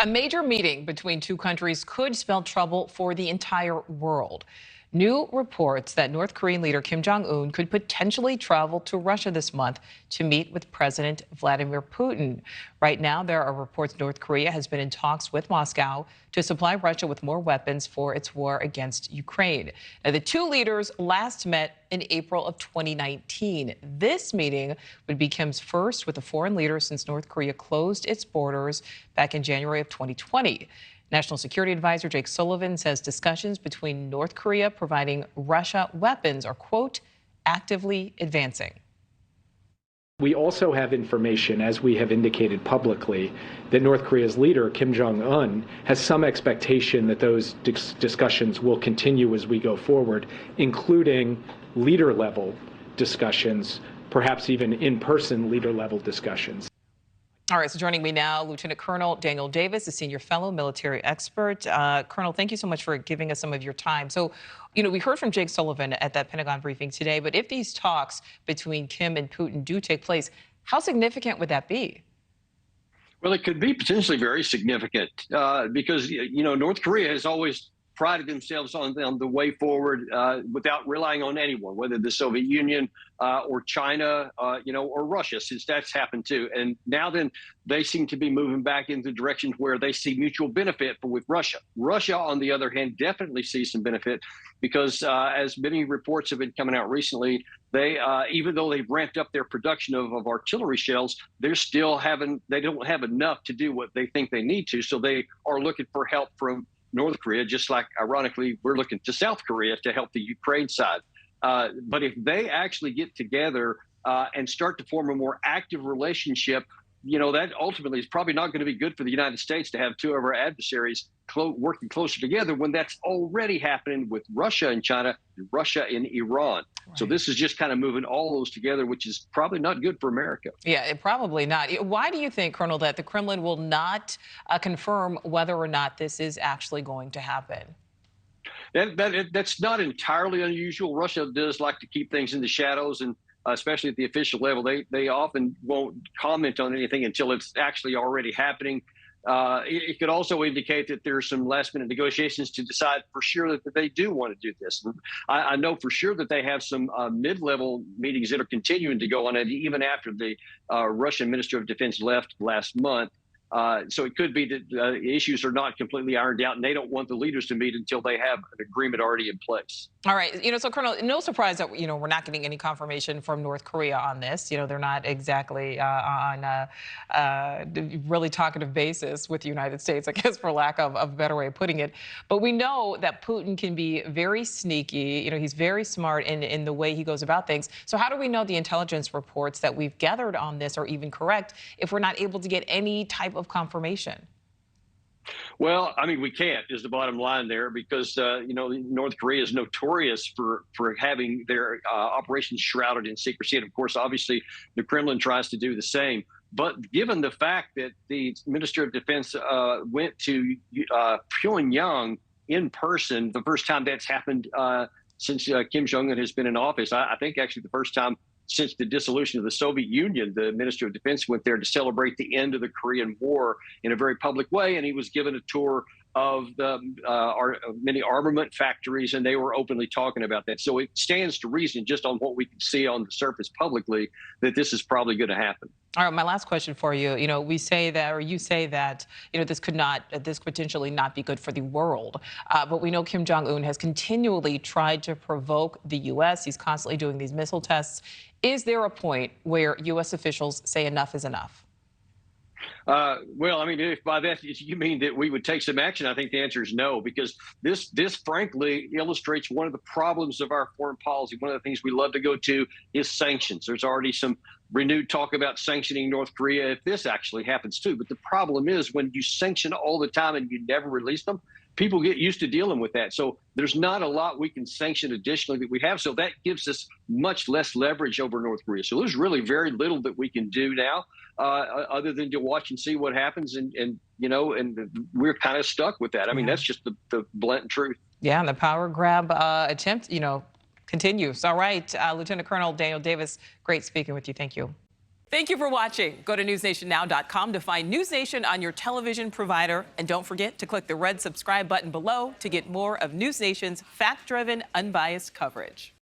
A major meeting between two countries could spell trouble for the entire world. New reports that North Korean leader Kim Jong Un could potentially travel to Russia this month to meet with President Vladimir Putin. Right now, there are reports North Korea has been in talks with Moscow to supply Russia with more weapons for its war against Ukraine. Now, the two leaders last met in April of 2019. This meeting would be Kim's first with a foreign leader since North Korea closed its borders back in January of 2020. National Security Adviser Jake Sullivan says discussions between North Korea providing Russia weapons are, quote, actively advancing. We also have information, as we have indicated publicly, that North Korea's leader, Kim Jong Un, has some expectation that those discussions will continue as we go forward, including leader-level discussions, perhaps even in-person leader-level discussions. All right, so joining me now, Lieutenant Colonel Daniel Davis, a senior fellow military expert. Colonel, thank you so much for giving us some of your time. So, we heard from Jake Sullivan at that Pentagon briefing today, but if these talks between Kim and Putin do take place, how significant would that be? Well, it could be potentially very significant because, North Korea has always prided themselves on the way forward without relying on anyone, whether the Soviet Union or China, or Russia, since that's happened too. And now then they seem to be moving back into directions where they see mutual benefit with Russia. Russia, on the other hand, definitely sees some benefit because as many reports have been coming out recently, they even though they've ramped up their production of artillery shells, they don't have enough to do what they think they need to. So they are looking for help from North Korea, just like, ironically, we're looking to South Korea to help the Ukraine side. But if they actually get together and start to form a more active relationship, that ultimately is probably not going to be good for the United States to have two of our adversaries working closer together when that's already happening with Russia and China, Russia and Iran. Right. So this is just kind of moving all those together, which is probably not good for America. Yeah, probably not. Why do you think, Colonel, that the Kremlin will not confirm whether or not this is actually going to happen? That's not entirely unusual. Russia does like to keep things in the shadows, and especially at the official level, they often won't comment on anything until it's actually already happening. It could also indicate that there's some last-minute negotiations to decide for sure that they do want to do this. And I know for sure that they have some mid-level meetings that are continuing to go on, and even after the Russian Minister of Defense left last month. So it could be that issues are not completely ironed out, and they don't want the leaders to meet until they have an agreement already in place. All right. So, Colonel, no surprise that, we're not getting any confirmation from North Korea on this. They're not exactly on a really talkative basis with the United States, I guess, for lack of a better way of putting it. But we know that Putin can be very sneaky. He's very smart in the way he goes about things. So how do we know the intelligence reports that we've gathered on this are even correct if we're not able to get any type of confirmation? Well, I mean, we can't is the bottom line there because, North Korea is notorious for having their operations shrouded in secrecy. And of course, obviously, the Kremlin tries to do the same. But given the fact that the Minister of Defense went to Pyongyang in person, the first time that's happened since Kim Jong Un has been in office, I think actually the first time since the dissolution of the Soviet Union, the Minister of Defense went there to celebrate the end of the Korean War in a very public way, and he was given a tour of the many armament factories, and they were openly talking about that. So it stands to reason, just on what we can see on the surface publicly, that this is probably going to happen. All right, my last question for you. We say that, or you say that, this could potentially not be good for the world. But we know Kim Jong Un has continually tried to provoke the U.S. He's constantly doing these missile tests. Is there a point where U.S. officials say enough is enough? Well, I mean, if by that you mean that we would take some action, I think the answer is no, because this frankly illustrates one of the problems of our foreign policy. One of the things we love to go to is sanctions. There's already some renewed talk about sanctioning North Korea if this actually happens too. But the problem is when you sanction all the time and you never release them, people get used to dealing with that. So there's not a lot we can sanction additionally that we have. So that gives us much less leverage over North Korea. So there's really very little that we can do now other than to watch and see what happens. And we're kind of stuck with that. I mean, that's just the blunt truth. Yeah, and the power grab attempt, continues. All right, Lieutenant Colonel Daniel Davis, great speaking with you. Thank you. Thank you for watching. Go to newsnationnow.com to find News Nation on your television provider. And don't forget to click the red subscribe button below to get more of News Nation's fact-driven, unbiased coverage.